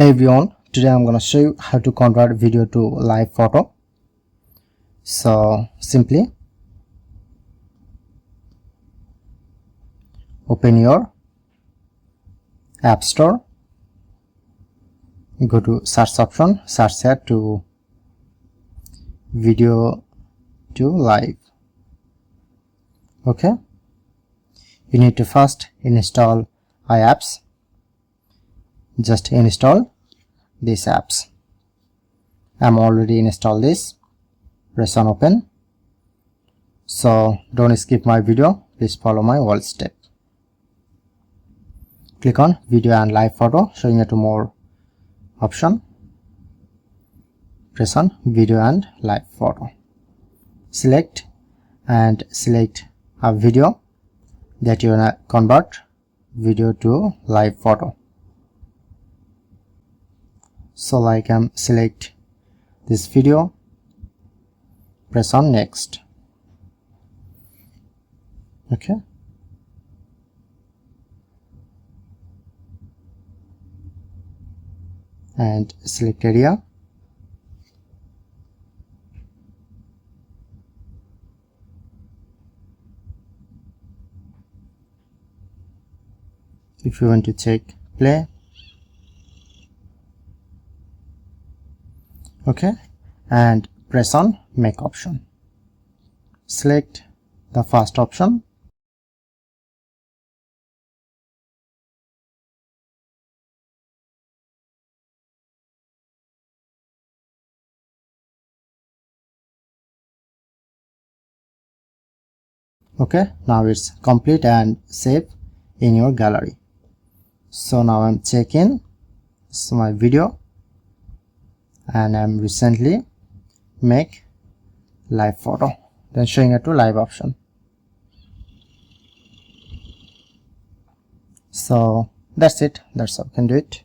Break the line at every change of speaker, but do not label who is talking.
Hey everyone, today I'm going to show you how to convert video to live photo. So simply open your App Store, go to search option, search here to video to live. Okay, you need to first install iApps. Just install these apps. I'm already installed this. Press on open. So don't skip my video, please follow my whole step. Click on video and live photo, showing you to more option. Press on video and live photo. Select a video that you wanna convert video to live photo. So like select this video, press on next. Okay, and select area. If you want to check play. Okay, and press on make option. Select the first option. Okay, now it's complete and save in your gallery. So now I'm checking. This is my video and I'm recently make live photo, then showing it to live option. So that's it, that's how you can do it.